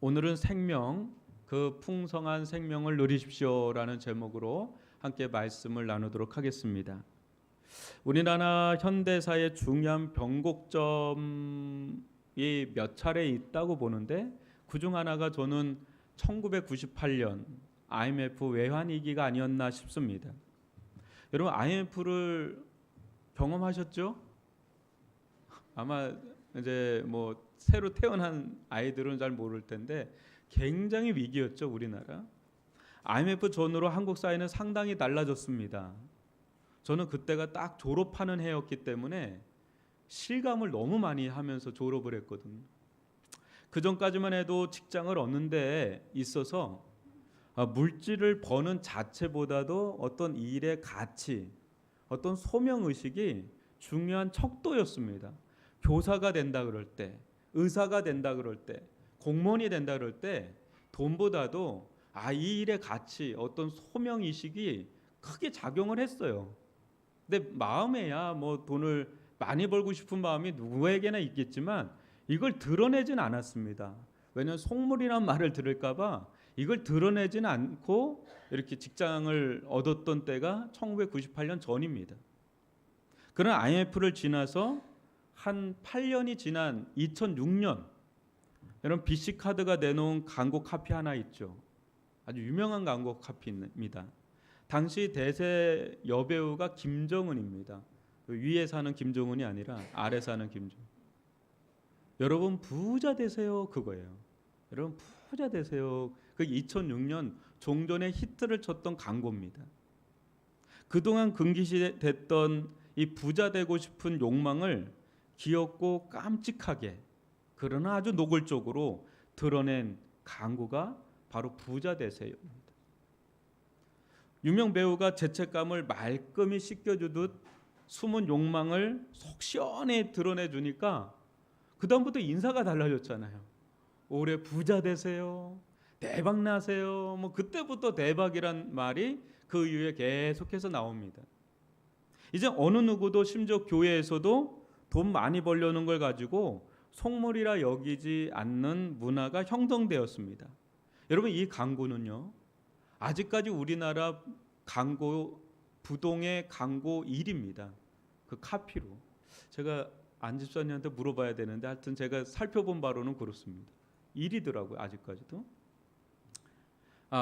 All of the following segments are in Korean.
오늘은 생명, 그 풍성한 생명을 누리십시오라는 제목으로 함께 말씀을 나누도록 하겠습니다. 우리나라 현대사의 중요한 변곡점이 몇 차례 있다고 보는데 그중 하나가 저는 1998년 IMF 외환위기가 아니었나 싶습니다. 여러분 IMF를 경험하셨죠? 아마 이제 새로 태어난 아이들은 잘 모를 텐데 굉장히 위기였죠, 우리나라. IMF 전후로 한국 사회는 상당히 달라졌습니다. 저는 그때가 딱 졸업하는 해였기 때문에 실감을 너무 많이 하면서 졸업을 했거든요. 그 전까지만 해도 직장을 얻는 데 있어서 물질을 버는 자체보다도 어떤 일의 가치, 어떤 소명의식이 중요한 척도였습니다. 교사가 된다 그럴 때, 의사가 된다 그럴 때, 공무원이 된다 그럴 때 돈보다도 이 일의 가치, 어떤 소명의식이 크게 작용을 했어요. 근데 마음에야 돈을 많이 벌고 싶은 마음이 누구에게나 있겠지만 이걸 드러내진 않았습니다. 왜냐하면 속물이란 말을 들을까 봐 이걸 드러내지는 않고 이렇게 직장을 얻었던 때가 1998년 전입니다. 그런 IMF를 지나서 한 8년이 지난 2006년, 여러분 BC카드가 내놓은 광고 카피 하나 있죠. 아주 유명한 광고 카피입니다. 당시 대세 여배우가 김정은입니다. 위에 사는 김정은이 아니라 아래 사는 김정은. 여러분 부자 되세요, 그거예요. 여러분 부자 되세요. 그 2006년 종전에 히트를 쳤던 광고입니다. 그동안 금기시됐던 이 부자 되고 싶은 욕망을 귀엽고 깜찍하게 그러나 아주 노골적으로 드러낸 광고가 바로 부자 되세요입니다. 유명 배우가 죄책감을 말끔히 씻겨주듯 숨은 욕망을 속 시원히 드러내주니까 그 다음부터 인사가 달라졌잖아요. 올해 부자 되세요, 대박 나세요. 그때부터 대박이란 말이 그 이후에 계속해서 나옵니다. 이제 어느 누구도 심지어 교회에서도 돈 많이 벌려는 걸 가지고 속물이라 여기지 않는 문화가 형성되었습니다. 여러분 이 광고는요, 아직까지 우리나라 광고, 부동의 광고 1위입니다. 그 카피로. 제가 안 집사님한테 물어봐야 되는데 하여튼 제가 살펴본 바로는 그렇습니다. 1위더라고요, 아직까지도.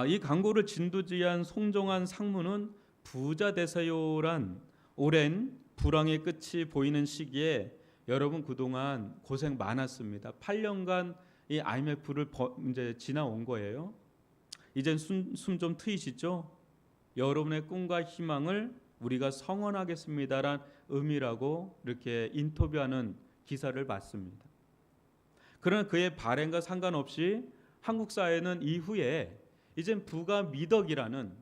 이 광고를 진두지휘한 송정환 상무는 부자 되세요란 오랜 불황의 끝이 보이는 시기에 여러분 그동안 고생 많았습니다. 8년간 이 IMF를 이제 지나온 거예요. 이젠 숨 좀 트이시죠? 여러분의 꿈과 희망을 우리가 성원하겠습니다란 의미라고 이렇게 인터뷰하는 기사를 봤습니다. 그러나 그의 발행과 상관없이 한국 사회는 이후에 이젠 부가 미덕이라는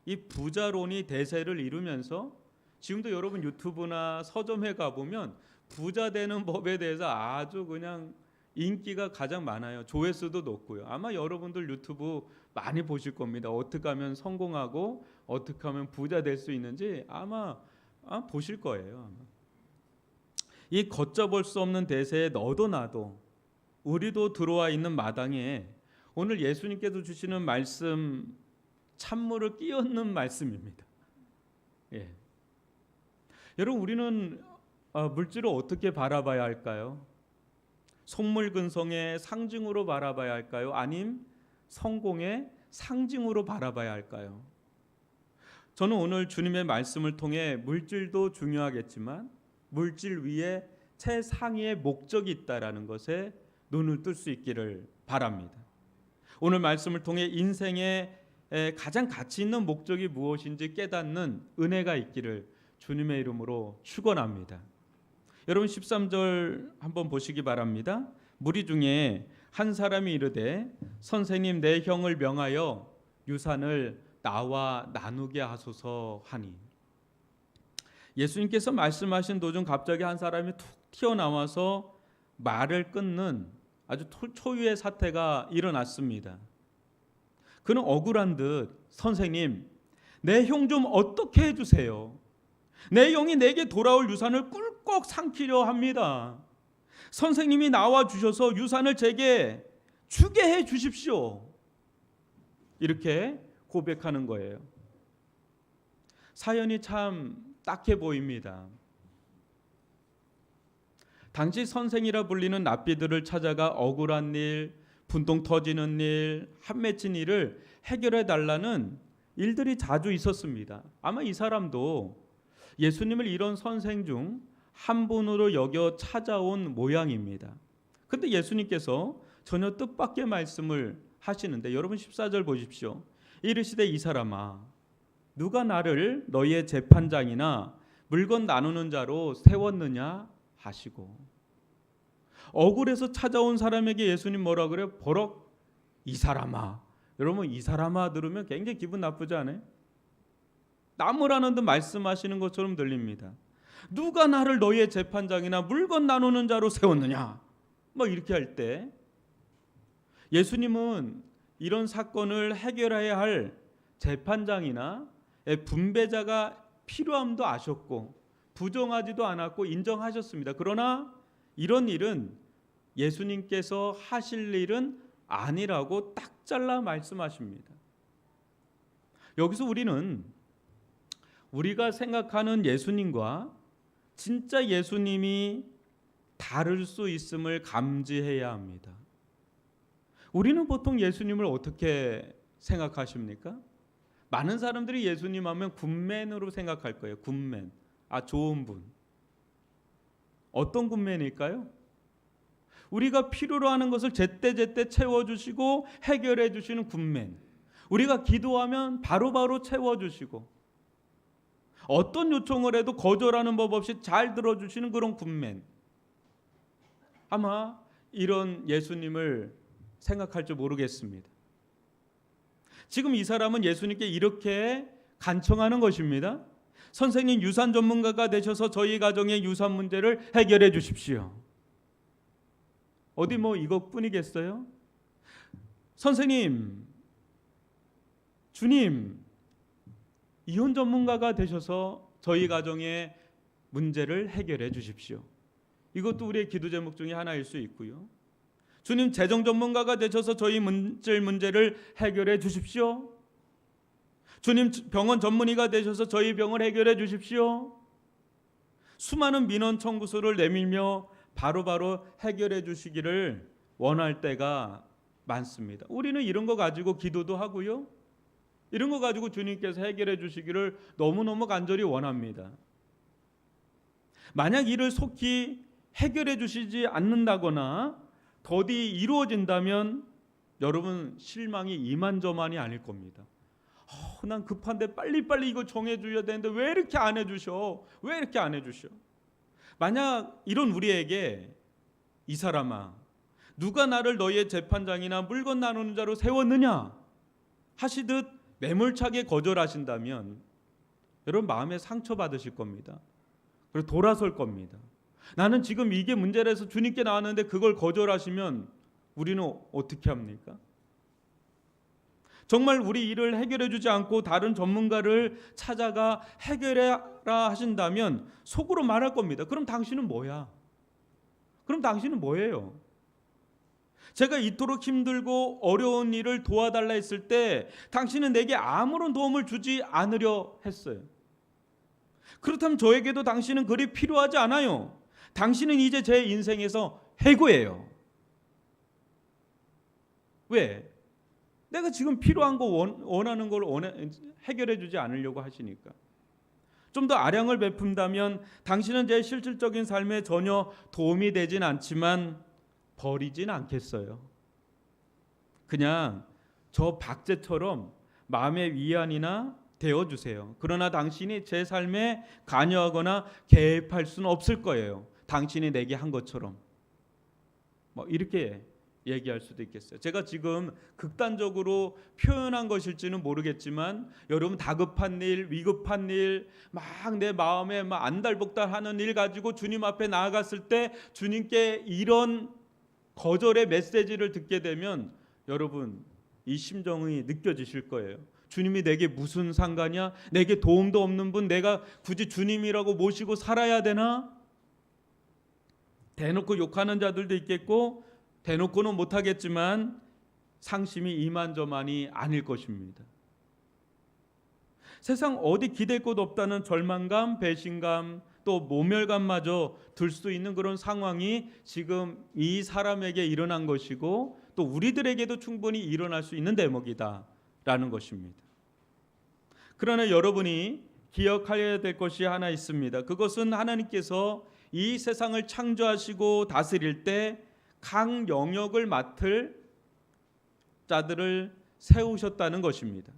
이 부자론이 대세를 이루면서 지금도 여러분 유튜브나 서점에 가보면 부자 되는 법에 대해서 아주 그냥 인기가 가장 많아요. 조회수도 높고요. 아마 여러분들 유튜브 많이 보실 겁니다. 어떻게 하면 성공하고 어떻게 하면 부자 될 수 있는지 아마 보실 거예요. 아마. 이 걷잡을 수 없는 대세에 너도 나도 우리도 들어와 있는 마당에 오늘 예수님께서 주시는 말씀 찬물을 끼얹는 말씀입니다. 예. 여러분 우리는 물질을 어떻게 바라봐야 할까요? 속물근성의 상징으로 바라봐야 할까요? 아님 성공의 상징으로 바라봐야 할까요? 저는 오늘 주님의 말씀을 통해 물질도 중요하겠지만 물질 위에 최상위의 목적이 있다라는 것에 눈을 뜰 수 있기를 바랍니다. 오늘 말씀을 통해 인생의 가장 가치 있는 목적이 무엇인지 깨닫는 은혜가 있기를 주님의 이름으로 축원합니다. 여러분 13절 한번 보시기 바랍니다. 무리 중에 한 사람이 이르되 선생님 내 형을 명하여 유산을 나와 나누게 하소서 하니. 예수님께서 말씀하신 도중 갑자기 한 사람이 툭 튀어나와서 말을 끊는 아주 초유의 사태가 일어났습니다. 그는 억울한 듯 선생님 내 형 좀 어떻게 해주세요. 내 형이 내게 돌아올 유산을 꿀꺽 삼키려 합니다. 선생님이 나와 주셔서 유산을 제게 주게 해 주십시오. 이렇게 고백하는 거예요. 사연이 참 딱해 보입니다. 당시 선생이라 불리는 랍비들을 찾아가 억울한 일, 분통 터지는 일, 한 맺힌 일을 해결해 달라는 일들이 자주 있었습니다. 아마 이 사람도 예수님을 이런 선생 중 한 분으로 여겨 찾아온 모양입니다. 그런데 예수님께서 전혀 뜻밖의 말씀을 하시는데, 여러분 14절 보십시오. 이르시되 이 사람아, 누가 나를 너희의 재판장이나 물건 나누는 자로 세웠느냐 하시고, 억울해서 찾아온 사람에게 예수님 뭐라 그래요? 버럭 이 사람아. 여러분 이 사람아 들으면 굉장히 기분 나쁘지 않아요? 나무라는 듯 말씀하시는 것처럼 들립니다. 누가 나를 너희의 재판장이나 물건 나누는 자로 세웠느냐, 뭐 이렇게 할 때 예수님은 이런 사건을 해결해야 할 재판장이나 분배자가 필요함도 아셨고 부정하지도 않았고 인정하셨습니다. 그러나 이런 일은 예수님께서 하실 일은 아니라고 딱 잘라 말씀하십니다. 여기서 우리는 우리가 생각하는 예수님과 진짜 예수님이 다를 수 있음을 감지해야 합니다. 우리는 보통 예수님을 어떻게 생각하십니까? 많은 사람들이 예수님 하면 굿맨으로 생각할 거예요. 굿맨. 좋은 분. 어떤 굿맨일까요? 우리가 필요로 하는 것을 제때제때 채워주시고 해결해 주시는 굿맨. 우리가 기도하면 바로바로 채워주시고 어떤 요청을 해도 거절하는 법 없이 잘 들어주시는 그런 굿맨. 아마 이런 예수님을 생각할 줄 모르겠습니다. 지금 이 사람은 예수님께 이렇게 간청하는 것입니다. 선생님, 유산 전문가가 되셔서 저희 가정의 유산 문제를 해결해 주십시오. 어디 뭐 이것뿐이겠어요? 선생님, 주님, 이혼 전문가가 되셔서 저희 가정의 문제를 해결해 주십시오. 이것도 우리의 기도 제목 중에 하나일 수 있고요. 주님, 재정 전문가가 되셔서 저희 문제를 해결해 주십시오. 주님, 병원 전문의가 되셔서 저희 병을 해결해 주십시오. 수많은 민원 청구서를 내밀며 바로바로 해결해 주시기를 원할 때가 많습니다. 우리는 이런 거 가지고 기도도 하고요. 이런 거 가지고 주님께서 해결해 주시기를 너무너무 간절히 원합니다. 만약 이를 속히 해결해 주시지 않는다거나 더디 이루어진다면 여러분 실망이 이만저만이 아닐 겁니다. 난 급한데 빨리빨리 이거 정해줘야 되는데 왜 이렇게 안 해주셔? 왜 이렇게 안 해주셔? 만약 이런 우리에게 이 사람아, 누가 나를 너희의 재판장이나 물건 나누는 자로 세웠느냐 하시듯 매몰차게 거절하신다면 여러분 마음에 상처받으실 겁니다. 그리고 돌아설 겁니다. 나는 지금 이게 문제라서 주님께 나왔는데 그걸 거절하시면 우리는 어떻게 합니까? 정말 우리 일을 해결해 주지 않고 다른 전문가를 찾아가 해결해라 하신다면 속으로 말할 겁니다. 그럼 당신은 뭐야? 그럼 당신은 뭐예요? 제가 이토록 힘들고 어려운 일을 도와달라 했을 때 당신은 내게 아무런 도움을 주지 않으려 했어요. 그렇다면 저에게도 당신은 그리 필요하지 않아요. 당신은 이제 제 인생에서 해고예요. 왜? 내가 지금 필요한 거 원하는 걸 해결해 주지 않으려고 하시니까. 좀 더 아량을 베푼다면 당신은 제 실질적인 삶에 전혀 도움이 되진 않지만 버리진 않겠어요. 그냥 저 박제처럼 마음의 위안이나 되어주세요. 그러나 당신이 제 삶에 관여하거나 개입할 수는 없을 거예요. 당신이 내게 한 것처럼. 뭐 이렇게 얘기할 수도 있겠어요. 제가 지금 극단적으로 표현한 것일지는 모르겠지만 여러분 다급한 일, 위급한 일, 막 내 마음에 막 안달복달하는 일 가지고 주님 앞에 나아갔을 때 주님께 이런 거절의 메시지를 듣게 되면 여러분 이 심정이 느껴지실 거예요. 주님이 내게 무슨 상관이야? 내게 도움도 없는 분 내가 굳이 주님이라고 모시고 살아야 되나? 대놓고 욕하는 자들도 있겠고 대놓고는 못하겠지만 상심이 이만저만이 아닐 것입니다. 세상 어디 기댈 곳 없다는 절망감, 배신감, 또 모멸감마저 들 수 있는 그런 상황이 지금 이 사람에게 일어난 것이고 또 우리들에게도 충분히 일어날 수 있는 대목이다라는 것입니다. 그러나 여러분이 기억해야 될 것이 하나 있습니다. 그것은 하나님께서 이 세상을 창조하시고 다스릴 때 각 영역을 맡을 자들을 세우셨다는 것입니다.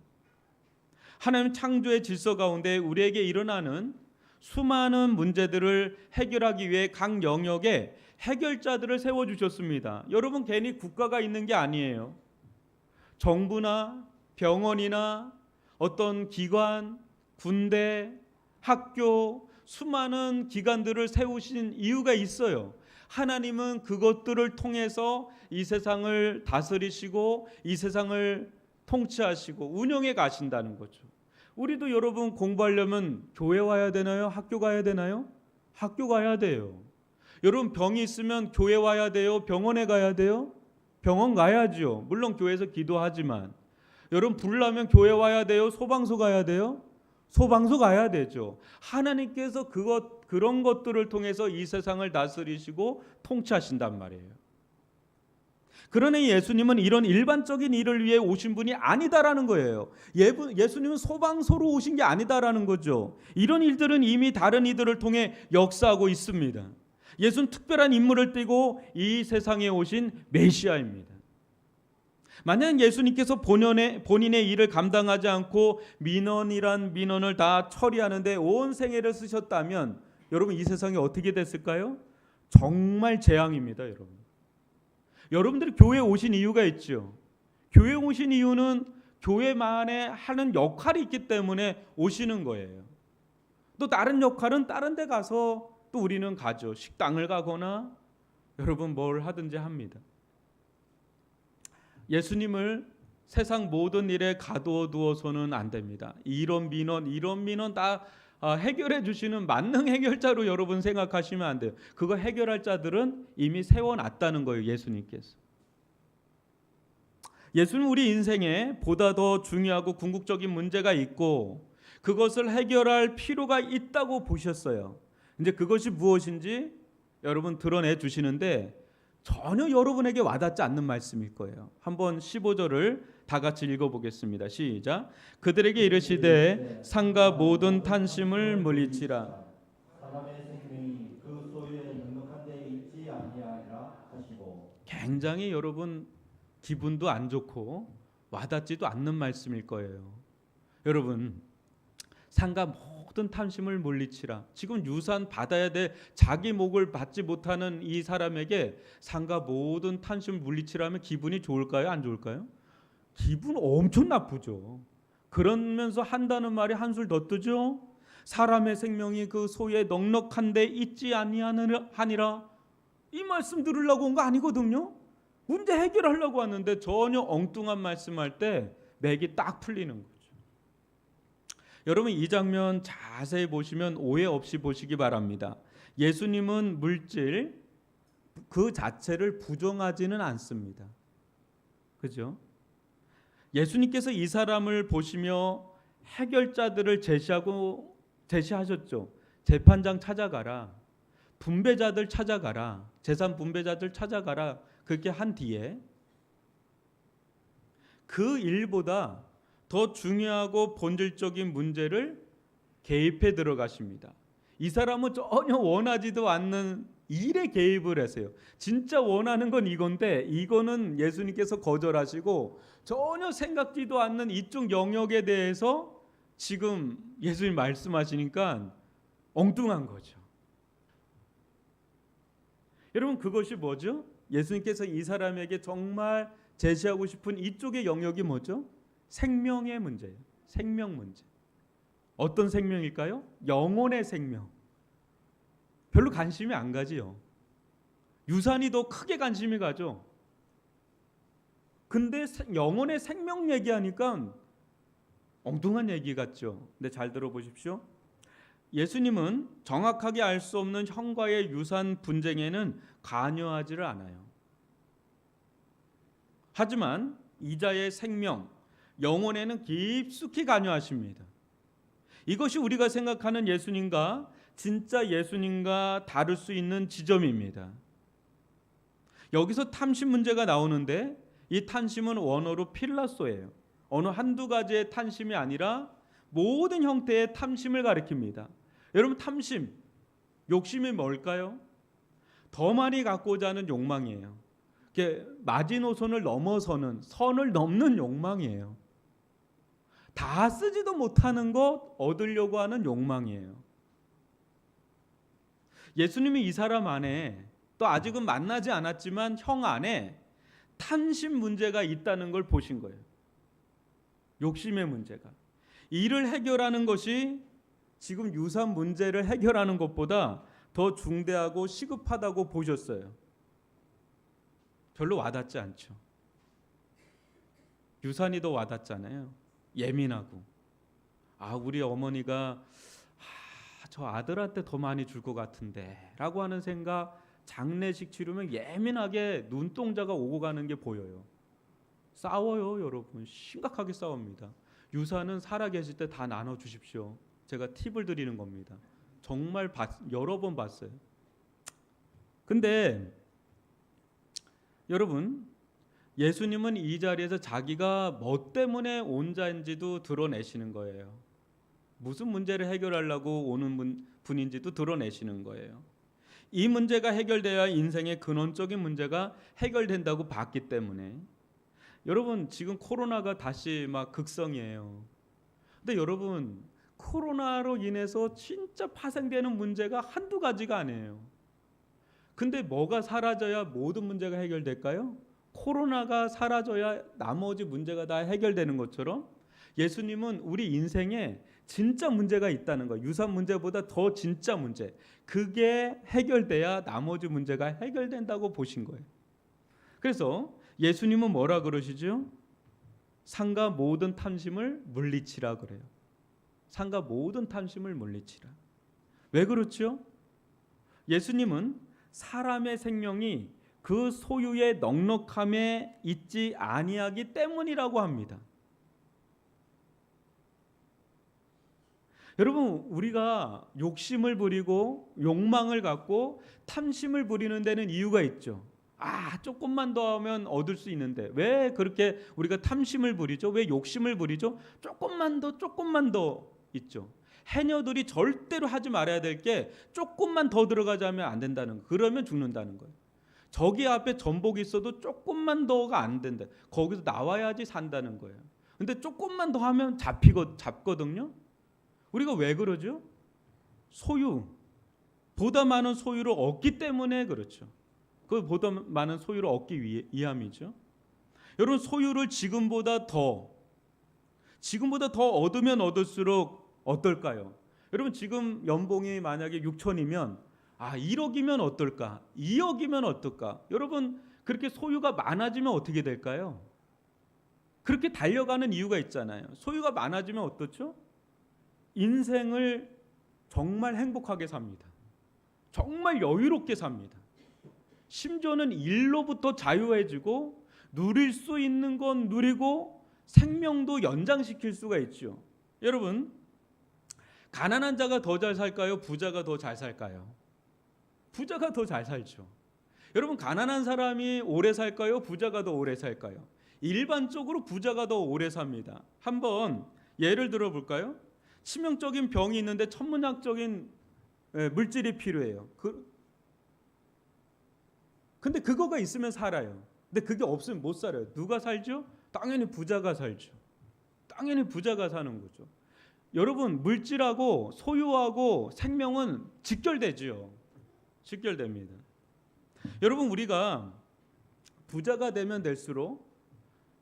하나님 창조의 질서 가운데 우리에게 일어나는 수많은 문제들을 해결하기 위해 각 영역에 해결자들을 세워주셨습니다. 여러분, 괜히 국가가 있는 게 아니에요. 정부나 병원이나 어떤 기관, 군대, 학교, 수많은 기관들을 세우신 이유가 있어요. 하나님은 그것들을 통해서 이 세상을 다스리시고 이 세상을 통치하시고 운영해 가신다는 거죠. 우리도 여러분 공부하려면 교회 와야 되나요? 학교 가야 되나요? 학교 가야 돼요. 여러분 병이 있으면 교회 와야 돼요? 병원에 가야 돼요? 병원 가야죠. 물론 교회에서 기도하지만. 여러분 불나면 교회 와야 돼요? 소방서 가야 돼요? 소방서 가야 되죠. 하나님께서 그런 것들을 통해서 이 세상을 다스리시고 통치하신단 말이에요. 그러니 예수님은 이런 일반적인 일을 위해 오신 분이 아니다라는 거예요. 예수님은 소방서로 오신 게 아니다라는 거죠. 이런 일들은 이미 다른 이들을 통해 역사하고 있습니다. 예수는 특별한 인물을 띠고 이 세상에 오신 메시아입니다. 만약 예수님께서 본인의 일을 감당하지 않고 민원이란 민원을 다 처리하는데 온 생애를 쓰셨다면 여러분 이 세상이 어떻게 됐을까요? 정말 재앙입니다, 여러분. 여러분들이 교회에 오신 이유가 있죠. 교회에 오신 이유는 교회만에 하는 역할이 있기 때문에 오시는 거예요. 또 다른 역할은 다른 데 가서 또 우리는 가죠. 식당을 가거나 여러분 뭘 하든지 합니다. 예수님을 세상 모든 일에 가두어 두어서는 안 됩니다. 이런 민원 다 해결해 주시는 만능 해결자로 여러분 생각하시면 안 돼요. 그거 해결할 자들은 이미 세워놨다는 거예요. 예수님께서. 예수는 우리 인생에 보다 더 중요하고 궁극적인 문제가 있고 그것을 해결할 필요가 있다고 보셨어요. 이제 그것이 무엇인지 여러분 드러내 주시는데 전혀 여러분에게 와닿지 않는 말씀일 거예요. 한번 15절을 다 같이 읽어보겠습니다. 시작. 그들에게 이르시되 상가 모든 탄심을 물리치라. 사람의 생명이 그 소유에 넉넉한 데 있지 아니하리라 하시고. 굉장히 여러분 기분도 안 좋고 와닿지도 않는 말씀일 거예요. 여러분 상가 모든 탐심을 물리치라. 지금 유산 받아야 될 자기 목을 받지 못하는 이 사람에게 상가 모든 탐심을 물리치라면 기분이 좋을까요? 안 좋을까요? 기분 엄청 나쁘죠. 그러면서 한다는 말이 한술 더 뜨죠. 사람의 생명이 그 소유에 넉넉한 데 있지 아니하니라. 이 말씀 들으려고 온 거 아니거든요. 문제 해결하려고 왔는데 전혀 엉뚱한 말씀할 때 맥이 딱 풀리는 거예요. 여러분 이 장면 자세히 보시면 오해 없이 보시기 바랍니다. 예수님은 물질 그 자체를 부정하지는 않습니다. 그죠? 예수님께서 이 사람을 보시며 해결자들을 제시하셨죠. 재판장 찾아가라. 분배자들 찾아가라. 재산 분배자들 찾아가라. 그렇게 한 뒤에 그 일보다 더 중요하고 본질적인 문제를 개입해 들어가십니다. 이 사람은 전혀 원하지도 않는 일에 개입을 하세요. 진짜 원하는 건 이건데 이거는 예수님께서 거절하시고 전혀 생각지도 않는 이쪽 영역에 대해서 지금 예수님 말씀하시니까 엉뚱한 거죠. 여러분 그것이 뭐죠? 예수님께서 이 사람에게 정말 제시하고 싶은 이쪽의 영역이 뭐죠? 생명의 문제예요. 생명 문제. 어떤 생명일까요? 영혼의 생명. 별로 관심이 안 가지요. 유산이 더 크게 관심이 가죠. 근데 영혼의 생명 얘기하니까 엉뚱한 얘기 같죠. 근데 잘 들어보십시오. 예수님은 정확하게 알 수 없는 형과의 유산 분쟁에는 관여하지를 않아요. 하지만 이자의 생명, 영혼에는 깊숙이 관여하십니다. 이것이 우리가 생각하는 예수님과 진짜 예수님과 다를 수 있는 지점입니다. 여기서 탐심 문제가 나오는데 이 탐심은 원어로 필라소예요. 어느 한두 가지의 탐심이 아니라 모든 형태의 탐심을 가리킵니다. 여러분, 탐심, 욕심이 뭘까요? 더 많이 갖고자 하는 욕망이에요. 마지노선을 넘어서는, 선을 넘는 욕망이에요. 다 쓰지도 못하는 것 얻으려고 하는 욕망이에요. 예수님이 이 사람 안에, 또 아직은 만나지 않았지만 형 안에 탐심 문제가 있다는 걸 보신 거예요. 욕심의 문제가. 이를 해결하는 것이 지금 유산 문제를 해결하는 것보다 더 중대하고 시급하다고 보셨어요. 별로 와닿지 않죠. 유산이 더 와닿잖아요. 예민하고. 우리 어머니가 저 아들한테 더 많이 줄 것 같은데 라고 하는 생각, 장례식 치르면 예민하게 눈동자가 오고 가는 게 보여요. 싸워요, 여러분. 심각하게 싸웁니다. 유산은 살아계실 때 다 나눠주십시오. 제가 팁을 드리는 겁니다. 정말 여러 번 봤어요. 근데 여러분, 예수님은 이 자리에서 자기가 뭐 때문에 온 자인지도 드러내시는 거예요. 무슨 문제를 해결하려고 오는 분인지도 드러내시는 거예요. 이 문제가 해결돼야 인생의 근원적인 문제가 해결된다고 봤기 때문에. 여러분, 지금 코로나가 다시 막 극성이에요. 근데 여러분, 코로나로 인해서 진짜 파생되는 문제가 한두 가지가 아니에요. 근데 뭐가 사라져야 모든 문제가 해결될까요? 코로나가 사라져야 나머지 문제가 다 해결되는 것처럼 예수님은 우리 인생에 진짜 문제가 있다는 거예요. 유산 문제보다 더 진짜 문제. 그게 해결돼야 나머지 문제가 해결된다고 보신 거예요. 그래서 예수님은 뭐라 그러시죠? 상가 모든 탐심을 물리치라 그래요. 상가 모든 탐심을 물리치라. 왜 그렇죠? 예수님은 사람의 생명이 그 소유의 넉넉함에 있지 아니하기 때문이라고 합니다. 여러분, 우리가 욕심을 부리고 욕망을 갖고 탐심을 부리는 데는 이유가 있죠. 조금만 더 하면 얻을 수 있는데 왜 그렇게 우리가 탐심을 부리죠? 왜 욕심을 부리죠? 조금만 더 있죠. 해녀들이 절대로 하지 말아야 될 게 조금만 더 들어가자면 안 된다는 거. 그러면 죽는다는 거예요. 저기 앞에 전복이 있어도 조금만 더가 안 된다. 거기서 나와야지 산다는 거예요. 근데 조금만 더 하면 잡거든요. 우리가 왜 그러죠? 보다 많은 소유를 얻기 때문에 그렇죠. 그 보다 많은 소유를 얻기 위함이죠. 여러분, 소유를 지금보다 더 얻으면 얻을수록 어떨까요? 여러분, 지금 연봉이 만약에 6천이면 1억이면 어떨까? 2억이면 어떨까? 여러분, 그렇게 소유가 많아지면 어떻게 될까요? 그렇게 달려가는 이유가 있잖아요. 소유가 많아지면 어떻죠? 인생을 정말 행복하게 삽니다. 정말 여유롭게 삽니다. 심지어는 일로부터 자유해지고 누릴 수 있는 건 누리고 생명도 연장시킬 수가 있죠. 여러분, 가난한 자가 더 잘 살까요? 부자가 더 잘 살까요? 부자가 더 잘 살죠. 여러분, 가난한 사람이 오래 살까요? 부자가 더 오래 살까요? 일반적으로 부자가 더 오래 삽니다. 한번 예를 들어 볼까요? 치명적인 병이 있는데 천문학적인 물질이 필요해요. 근데 그거가 있으면 살아요. 근데 그게 없으면 못 살아요. 누가 살죠? 당연히 부자가 살죠. 당연히 부자가 사는 거죠. 여러분, 물질하고 소유하고 생명은 직결되죠. 직결됩니다. 여러분, 우리가 부자가 되면 될수록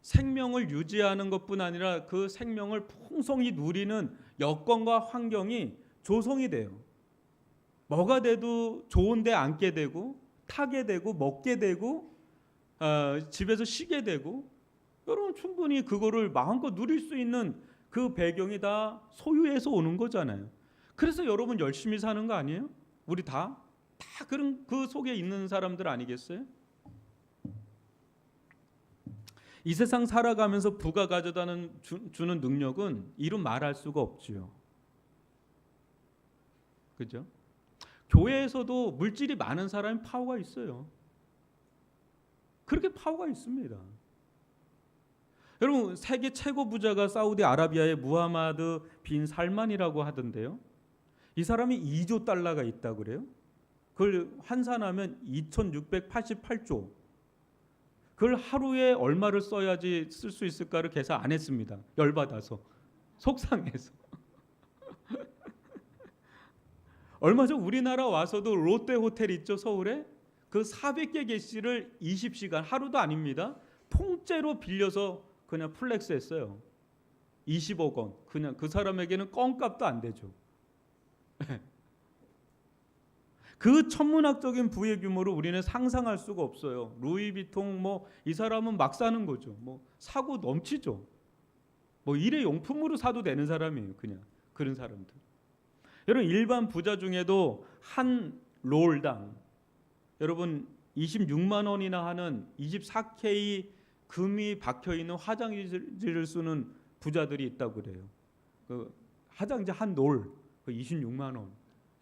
생명을 유지하는 것뿐 아니라 그 생명을 풍성히 누리는 여건과 환경이 조성이 돼요. 뭐가 돼도 좋은 데 앉게 되고 타게 되고 먹게 되고 집에서 쉬게 되고, 여러분 충분히 그거를 마음껏 누릴 수 있는 그 배경이 다 소유에서 오는 거잖아요. 그래서 여러분 열심히 사는 거 아니에요? 우리 다 그런 그 속에 있는 사람들 아니겠어요? 이 세상 살아가면서 부가 주는 능력은 이루 말할 수가 없지요. 그죠? 교회에서도 물질이 많은 사람이 파워가 있어요. 그렇게 파워가 있습니다. 여러분, 세계 최고 부자가 사우디아라비아의 무하마드 빈 살만이라고 하던데요. 이 사람이 2조 달러가 있다고 그래요. 그걸 환산하면 2688조. 그걸 하루에 얼마를 써야지 쓸 수 있을까를 계산 안 했습니다. 열받아서, 속상해서. 얼마 전 우리나라 와서도 롯데 호텔 있죠, 서울에. 그 400개 개시를 20시간, 하루도 아닙니다. 통째로 빌려서 그냥 플렉스 했어요. 20억 원. 그냥 그 사람에게는 껌값도 안 되죠. 그 천문학적인 부의 규모를 우리는 상상할 수가 없어요. 루이비통 뭐 이 사람은 막 사는 거죠. 뭐 사고 넘치죠. 뭐 일회용품으로 사도 되는 사람이에요. 그냥 그런 사람들. 여러분, 일반 부자 중에도 한 롤당 여러분 26만 원이나 하는 24K 금이 박혀 있는 화장지를 쓰는 부자들이 있다고 그래요. 그 화장지 한 롤, 그 26만 원.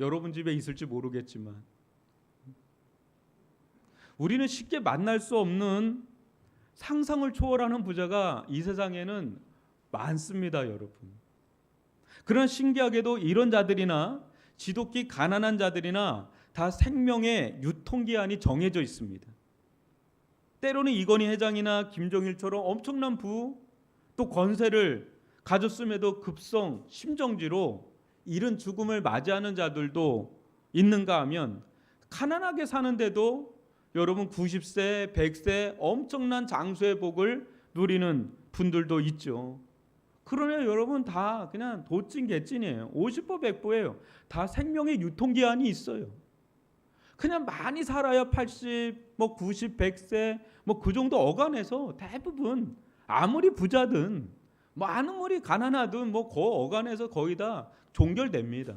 여러분 집에 있을지 모르겠지만 우리는 쉽게 만날 수 없는 상상을 초월하는 부자가 이 세상에는 많습니다, 여러분. 그런 신기하게도 이런 자들이나 지독히 가난한 자들이나 다 생명의 유통기한이 정해져 있습니다. 때로는 이건희 회장이나 김종일처럼 엄청난 부 또 권세를 가졌음에도 급성 심정지로 이른 죽음을 맞이하는 자들도 있는가 하면 가난하게 사는데도 여러분 90세, 100세 엄청난 장수의 복을 누리는 분들도 있죠. 그러나 여러분 다 그냥 도찐 개찐이에요. 50보 100보예요. 다 생명의 유통기한이 있어요. 그냥 많이 살아야 80, 뭐 90, 100세 뭐 그 정도 어간에서 대부분 아무리 부자든 뭐 아무리 가난하든 뭐 그 어간에서 거의 다 종결됩니다.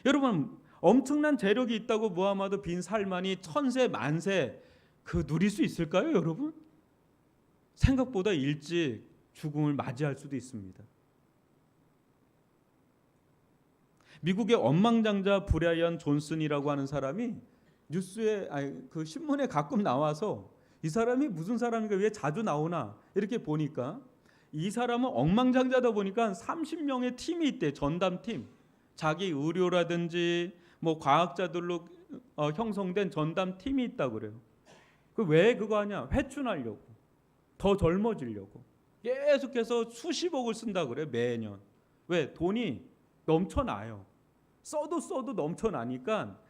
여러분, 엄청난 재력이 있다고 무하마드 빈 살만이 천세 만세 그 누릴 수 있을까요, 여러분? 생각보다 일찍 죽음을 맞이할 수도 있습니다. 미국의 억만장자 브라이언 존슨이라고 하는 사람이 뉴스에 그 신문에 가끔 나와서 이 사람이 무슨 사람인가 왜 자주 나오나 이렇게 보니까 이 사람은 억만장자다 보니까 30명의 팀이 있대. 전담팀. 자기 의료라든지 뭐 과학자들로 형성된 전담팀이 있다고 그래요. 그 왜 그거 하냐? 회춘하려고. 더 젊어지려고. 계속해서 수십억을 쓴다 그래 매년. 왜? 돈이 넘쳐나요. 써도 넘쳐나니까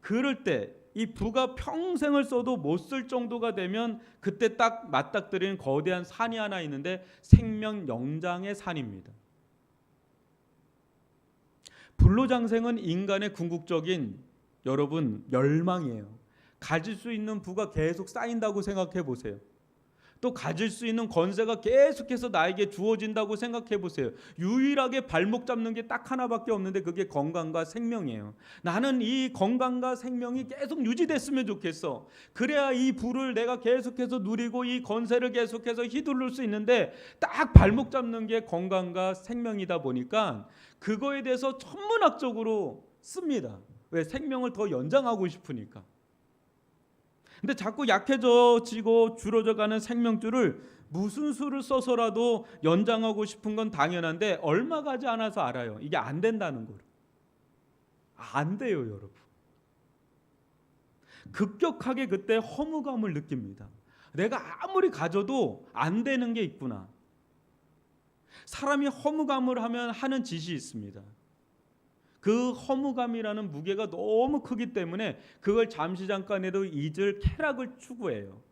그럴 때 이 부가 평생을 써도 못 쓸 정도가 되면 그때 딱 맞닥뜨리는 거대한 산이 하나 있는데 생명영장의 산입니다. 불로장생은 인간의 궁극적인 여러분 열망이에요. 가질 수 있는 부가 계속 쌓인다고 생각해 보세요. 또 가질 수 있는 권세가 계속해서 나에게 주어진다고 생각해 보세요. 유일하게 발목 잡는 게 딱 하나밖에 없는데 그게 건강과 생명이에요. 나는 이 건강과 생명이 계속 유지됐으면 좋겠어. 그래야 이 부를 내가 계속해서 누리고 이 권세를 계속해서 휘두를 수 있는데 딱 발목 잡는 게 건강과 생명이다 보니까 그거에 대해서 천문학적으로 씁니다. 왜? 생명을 더 연장하고 싶으니까. 근데 자꾸 약해져지고 줄어져가는 생명줄을 무슨 수를 써서라도 연장하고 싶은 건 당연한데 얼마 가지 않아서 알아요. 이게 안 된다는 걸. 안 돼요, 여러분. 급격하게 그때 허무감을 느낍니다. 내가 아무리 가져도 안 되는 게 있구나. 사람이 허무감을 하면 하는 짓이 있습니다. 그 허무감이라는 무게가 너무 크기 때문에 그걸 잠시 잠깐에도 잊을 쾌락을 추구해요.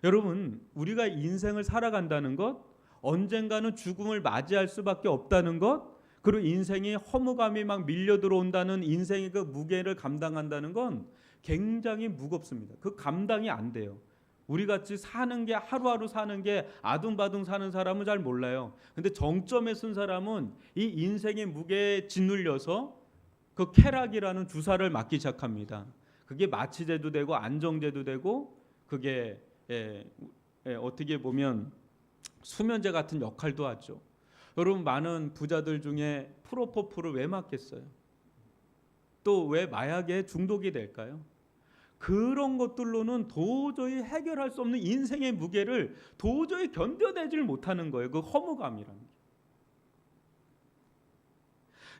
여러분, 우리가 인생을 살아간다는 것, 언젠가는 죽음을 맞이할 수밖에 없다는 것, 그리고 인생이 허무감이 막 밀려 들어온다는 인생의 그 무게를 감당한다는 건 굉장히 무겁습니다. 그 감당이 안 돼요. 우리 같이 사는 게 하루하루 사는 게 아둥바둥 사는 사람은 잘 몰라요. 근데 정점에 쓴 사람은 이 인생의 무게에 짓눌려서 그 쾌락이라는 주사를 맞기 시작합니다. 그게 마취제도 되고 안정제도 되고 그게 어떻게 보면 수면제 같은 역할도 하죠. 여러분, 많은 부자들 중에 프로포폴을 왜 맞겠어요? 또 왜 마약에 중독이 될까요? 그런 것들로는 도저히 해결할 수 없는 인생의 무게를 도저히 견뎌내질 못하는 거예요. 그 허무감이라는 게.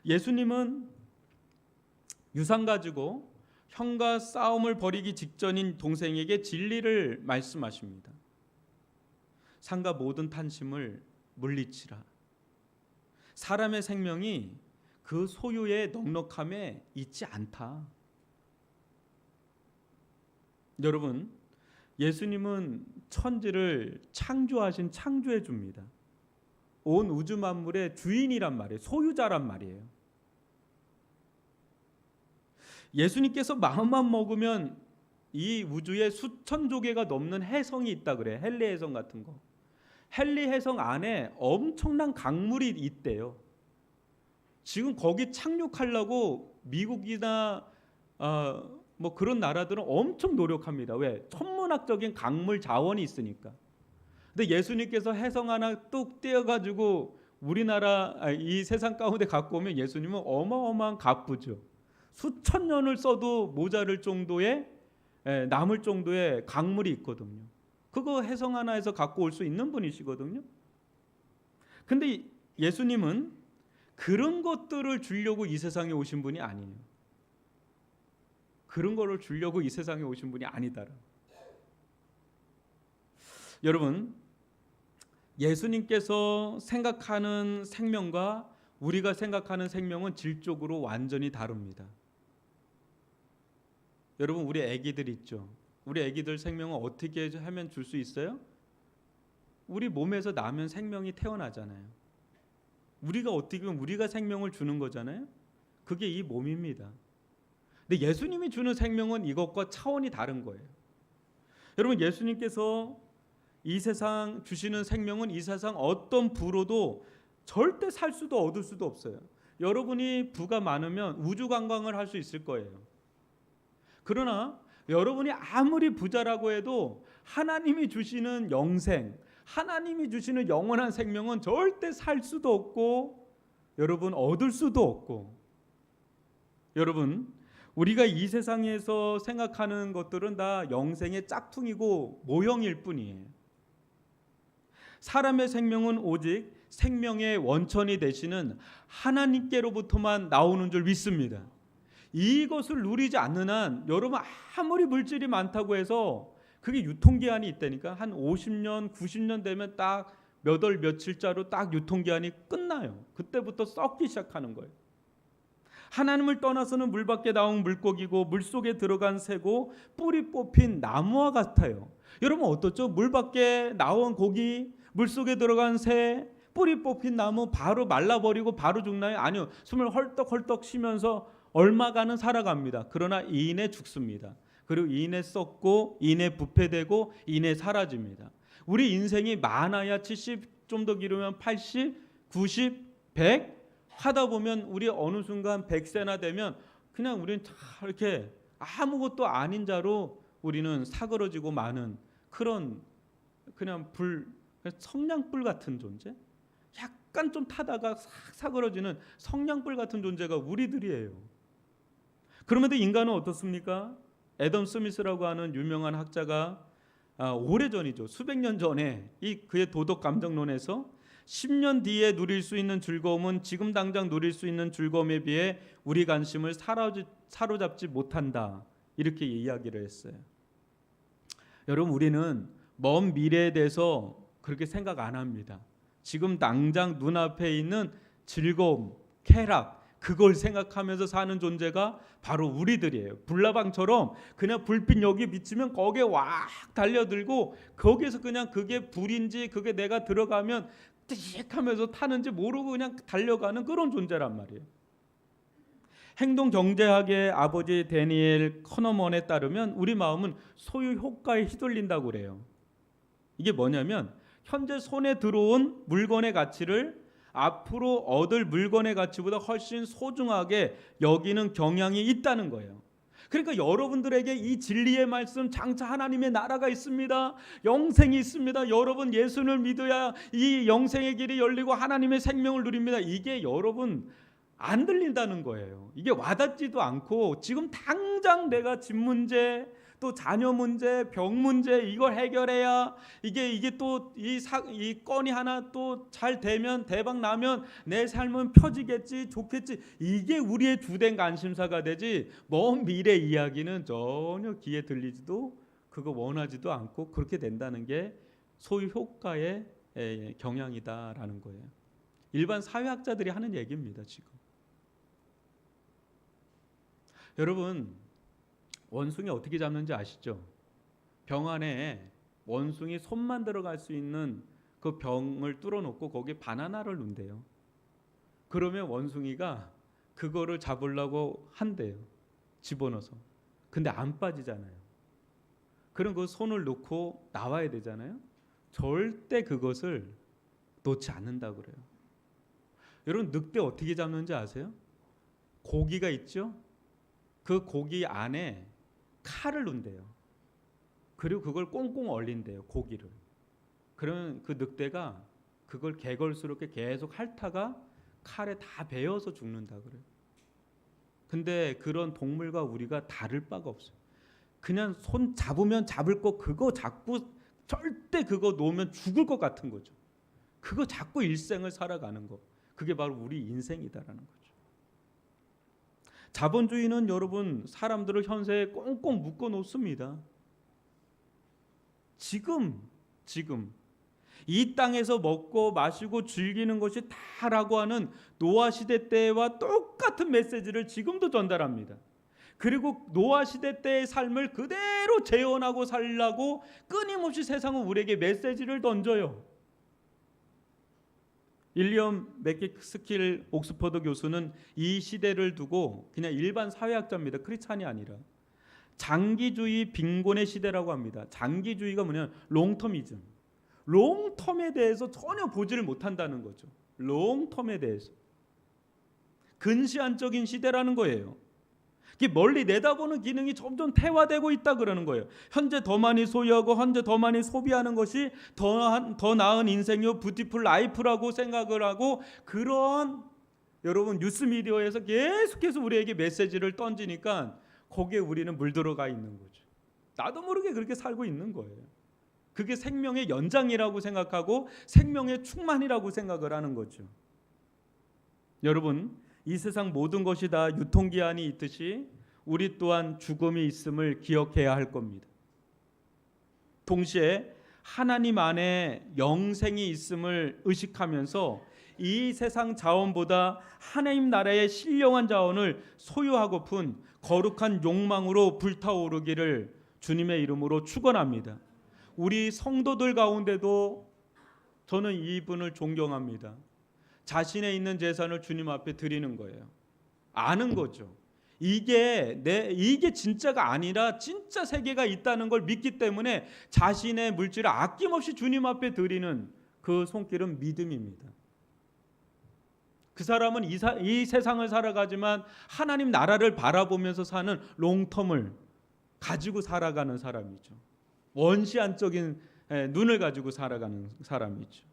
예수님은 유산 가지고 형과 싸움을 벌이기 직전인 동생에게 진리를 말씀하십니다. 상가 모든 탐심을 물리치라. 사람의 생명이 그 소유의 넉넉함에 있지 않다. 여러분, 예수님은 천지를 창조하신 창조해 줍니다. 온 우주 만물의 주인이란 말이에요. 소유자란 말이에요. 예수님께서 마음만 먹으면 이 우주에 수천 조개가 넘는 해성이 있다 그래. 헨리 해성 같은 거. 헨리 해성 안에 엄청난 강물이 있대요. 지금 거기 착륙하려고 미국이나 뭐 그런 나라들은 엄청 노력합니다. 왜? 천문학적인 강물 자원이 있으니까. 근데 예수님께서 해성 하나 뚝 떼어가지고 우리나라 이 세상 가운데 갖고 오면 예수님은 어마어마한 갑부죠. 수천 년을 써도 모자랄 정도의 남을 정도의 강물이 있거든요. 그거 해성 하나에서 갖고 올 수 있는 분이시거든요. 근데 예수님은 그런 것들을 주려고 이 세상에 오신 분이 아니에요. 그런 거를 주려고 이 세상에 오신 분이 아니다. 여러분, 예수님께서 생각하는 생명과 우리가 생각하는 생명은 질적으로 완전히 다릅니다. 여러분, 우리 아기들 있죠. 우리 아기들 생명은 어떻게 하면 줄 수 있어요? 우리 몸에서 나면 생명이 태어나잖아요. 우리가 어떻게 보면 우리가 생명을 주는 거잖아요. 그게 이 몸입니다. 근데 예수님이 주는 생명은 이것과 차원이 다른 거예요. 여러분, 예수님께서 이 세상 주시는 생명은 이 세상 어떤 부로도 절대 살 수도 얻을 수도 없어요. 여러분이 부가 많으면 우주 관광을 할 수 있을 거예요. 그러나 여러분이 아무리 부자라고 해도 하나님이 주시는 영생, 하나님이 주시는 영원한 생명은 절대 살 수도 없고 여러분 얻을 수도 없고, 여러분 우리가 이 세상에서 생각하는 것들은 다 영생의 짝퉁이고 모형일 뿐이에요. 사람의 생명은 오직 생명의 원천이 되시는 하나님께로부터만 나오는 줄 믿습니다. 이것을 누리지 않는 한 여러분 아무리 물질이 많다고 해서 그게 유통기한이 있다니까. 한 50년, 90년 되면 딱 몇 월 며칠자로 딱 유통기한이 끝나요. 그때부터 썩기 시작하는 거예요. 하나님을 떠나서는 물 밖에 나온 물고기고 물속에 들어간 새고 뿌리 뽑힌 나무와 같아요. 여러분 어떻죠? 물 밖에 나온 고기, 물속에 들어간 새, 뿌리 뽑힌 나무 바로 말라버리고 바로 죽나요? 아니요. 숨을 헐떡헐떡 쉬면서 얼마간은 살아갑니다. 그러나 이내 죽습니다. 그리고 이내 썩고 이내 부패되고 이내 사라집니다. 우리 인생이 많아야 70, 좀 더 길으면 80, 90, 100 하다 보면 우리 어느 순간 100세나 되면 그냥 우리는 다 이렇게 아무것도 아닌 자로 우리는 사그러지고 마는 그런 그냥 성냥불 같은 존재? 약간 좀 타다가 싹 사그러지는 성냥불 같은 존재가 우리들이에요. 그럼에도 인간은 어떻습니까? 애덤 스미스라고 하는 유명한 학자가 오래전이죠. 수백 년 전에 그의 도덕 감정론에서 10년 뒤에 누릴 수 있는 즐거움은 지금 당장 누릴 수 있는 즐거움에 비해 우리 관심을 사로잡지 못한다. 이렇게 이야기를 했어요. 여러분 우리는 먼 미래에 대해서 그렇게 생각 안 합니다. 지금 당장 눈앞에 있는 즐거움, 쾌락 그걸 생각하면서 사는 존재가 바로 우리들이에요. 불나방처럼 그냥 불빛 여기 비치면 거기에 왁 달려들고 거기에서 그냥 그게 불인지 그게 내가 들어가면 띡하면서 타는지 모르고 그냥 달려가는 그런 존재란 말이에요. 행동경제학의 아버지 데니엘 커너먼에 따르면 우리 마음은 소유 효과에 휘둘린다고 그래요. 이게 뭐냐면 현재 손에 들어온 물건의 가치를 앞으로 얻을 물건의 가치보다 훨씬 소중하게 여기는 경향이 있다는 거예요. 그러니까 여러분들에게 이 진리의 말씀, 장차 하나님의 나라가 있습니다, 영생이 있습니다, 여러분 예수를 믿어야 이 영생의 길이 열리고 하나님의 생명을 누립니다, 이게 여러분 안 들린다는 거예요. 이게 와닿지도 않고 지금 당장 내가 집 문제, 또 자녀 문제, 병 문제 이걸 해결해야 이게 또 이 건이 하나 또 잘 되면, 대박 나면 내 삶은 펴지겠지, 좋겠지, 이게 우리의 주된 관심사가 되지 먼 미래 이야기는 전혀 귀에 들리지도, 그거 원하지도 않고 그렇게 된다는 게 소유 효과의 경향이다라는 거예요. 일반 사회학자들이 하는 얘기입니다. 지금 여러분, 원숭이 어떻게 잡는지 아시죠? 병 안에 원숭이 손만 들어갈 수 있는 그 병을 뚫어놓고 거기에 바나나를 넣는데요. 그러면 원숭이가 그거를 잡으려고 한대요. 집어넣어서. 근데 안 빠지잖아요. 그럼 그 손을 놓고 나와야 되잖아요. 절대 그것을 놓지 않는다 그래요. 여러분, 늑대 어떻게 잡는지 아세요? 고기가 있죠? 그 고기 안에 칼을 넣는대요. 그리고 그걸 꽁꽁 얼린대요, 고기를. 그러면 그 늑대가 그걸 개걸스럽게 계속 핥다가 칼에 다 베어서 죽는다 그래요. 근데 그런 동물과 우리가 다를 바가 없어요. 그냥 손 잡으면 잡을 거 그거 잡고 절대 그거 놓으면 죽을 것 같은 거죠. 그거 잡고 일생을 살아가는 거, 그게 바로 우리 인생이다라는 거죠. 자본주의는 여러분 사람들을 현세에 꽁꽁 묶어 놓습니다. 지금 이 땅에서 먹고 마시고 즐기는 것이 다라고 하는 노아 시대 때와 똑같은 메시지를 지금도 전달합니다. 그리고 노아 시대 때의 삶을 그대로 재현하고 살라고 끊임없이 세상은 우리에게 메시지를 던져요. 윌리엄 맥키스킬 옥스퍼드 교수는 이 시대를 두고, 그냥 일반 사회학자입니다. 크리스찬이 아니라, 장기주의 빈곤의 시대라고 합니다. 장기주의가 뭐냐면 롱텀이즘. 롱텀에 대해서 전혀 보지를 못한다는 거죠. 롱텀에 대해서. 근시안적인 시대라는 거예요. 멀리 내다보는 기능이 점점 퇴화되고 있다 그러는 거예요. 현재 더 많이 소유하고 현재 더 많이 소비하는 것이 더 나은 인생이요, 뷰티풀 라이프라고 생각을 하고, 그런 여러분 뉴스미디어에서 계속해서 우리에게 메시지를 던지니까 거기에 우리는 물들어가 있는 거죠. 나도 모르게 그렇게 살고 있는 거예요. 그게 생명의 연장이라고 생각하고 생명의 충만이라고 생각을 하는 거죠. 여러분, 이 세상 모든 것이 다 유통기한이 있듯이 우리 또한 죽음이 있음을 기억해야 할 겁니다. 동시에 하나님 안에 영생이 있음을 의식하면서 이 세상 자원보다 하나님 나라의 신령한 자원을 소유하고픈 거룩한 욕망으로 불타오르기를 주님의 이름으로 축원합니다. 우리 성도들 가운데도 저는 이분을 존경합니다. 자신의 있는 재산을 주님 앞에 드리는 거예요. 아는 거죠. 이게 진짜가 아니라 진짜 세계가 있다는 걸 믿기 때문에 자신의 물질을 아낌없이 주님 앞에 드리는 그 손길은 믿음입니다. 그 사람은 이 세상을 살아가지만 하나님 나라를 바라보면서 사는 롱텀을 가지고 살아가는 사람이죠. 원시안적인 눈을 가지고 살아가는 사람이죠.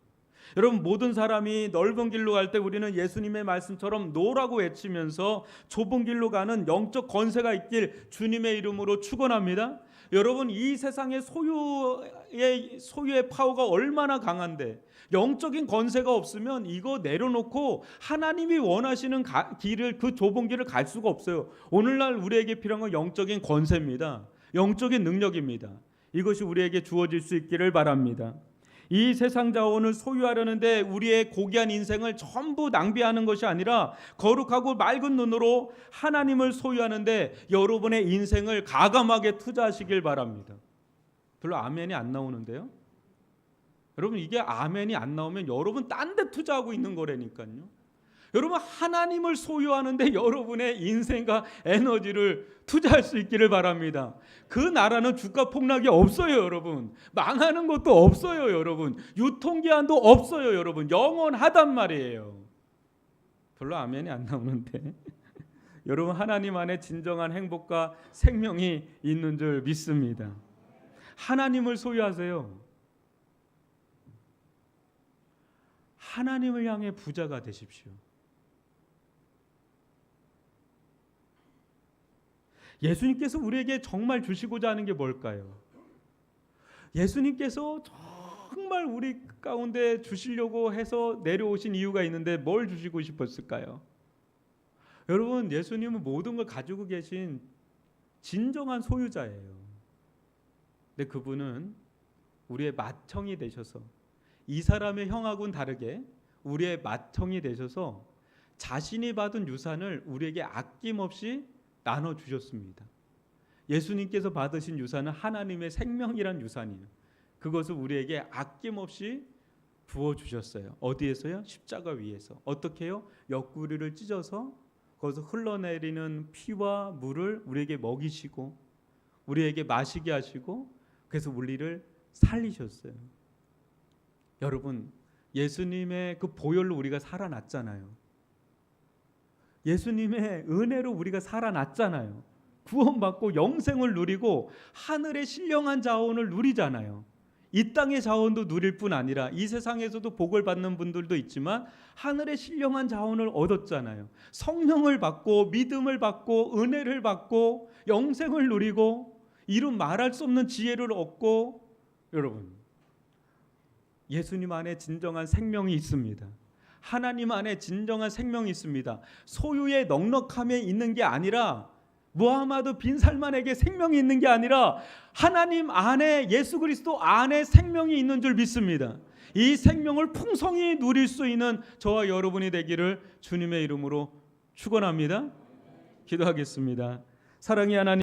여러분, 모든 사람이 넓은 길로 갈 때 우리는 예수님의 말씀처럼 노라고 외치면서 좁은 길로 가는 영적 권세가 있길 주님의 이름으로 축원합니다. 여러분, 이 세상의 소유의 파워가 얼마나 강한데 영적인 권세가 없으면 이거 내려놓고 하나님이 원하시는 길을, 그 좁은 길을 갈 수가 없어요. 오늘날 우리에게 필요한 건 영적인 권세입니다. 영적인 능력입니다. 이것이 우리에게 주어질 수 있기를 바랍니다. 이 세상 자원을 소유하려는데 우리의 고귀한 인생을 전부 낭비하는 것이 아니라 거룩하고 맑은 눈으로 하나님을 소유하는데 여러분의 인생을 가감하게 투자하시길 바랍니다. 별로 아멘이 안 나오는데요. 여러분, 이게 아멘이 안 나오면 여러분 딴 데 투자하고 있는 거라니까요. 여러분, 하나님을 소유하는데 여러분의 인생과 에너지를 투자할 수 있기를 바랍니다. 그 나라는 주가 폭락이 없어요, 여러분. 망하는 것도 없어요, 여러분. 유통기한도 없어요, 여러분. 영원하단 말이에요. 별로 아멘이 안 나오는데 여러분 하나님 안에 진정한 행복과 생명이 있는 줄 믿습니다. 하나님을 소유하세요. 하나님을 향해 부자가 되십시오. 예수님께서 우리에게 정말 주시고자 하는 게 뭘까요? 예수님께서 정말 우리 가운데 주시려고 해서 내려오신 이유가 있는데 뭘 주시고 싶었을까요? 여러분, 예수님은 모든 걸 가지고 계신 진정한 소유자예요. 근데 그분은 우리의 맏형이 되셔서, 이 사람의 형하고는 다르게 우리의 맏형이 되셔서 자신이 받은 유산을 우리에게 아낌없이 나눠주셨습니다. 예수님께서 받으신 유산은 하나님의 생명이란 유산이에요. 그것을 우리에게 아낌없이 부어주셨어요. 어디에서요? 십자가 위에서. 어떻게 해요? 옆구리를 찢어서 거기서 흘러내리는 피와 물을 우리에게 먹이시고 우리에게 마시게 하시고 그래서 우리를 살리셨어요. 여러분, 예수님의 그 보혈로 우리가 살아났잖아요. 예수님의 은혜로 우리가 살아났잖아요. 구원받고 영생을 누리고 하늘의 신령한 자원을 누리잖아요. 이 땅의 자원도 누릴 뿐 아니라 이 세상에서도 복을 받는 분들도 있지만 하늘의 신령한 자원을 얻었잖아요. 성령을 받고 믿음을 받고 은혜를 받고 영생을 누리고 이루 말할 수 없는 지혜를 얻고, 여러분, 예수님 안에 진정한 생명이 있습니다. 하나님 안에 진정한 생명이 있습니다. 소유의 넉넉함에 있는 게 아니라, 무하마드 빈 살만에게 생명이 있는 게 아니라 하나님 안에, 예수 그리스도 안에 생명이 있는 줄 믿습니다. 이 생명을 풍성히 누릴 수 있는 저와 여러분이 되기를 주님의 이름으로 축원합니다. 기도하겠습니다. 사랑의 하나님,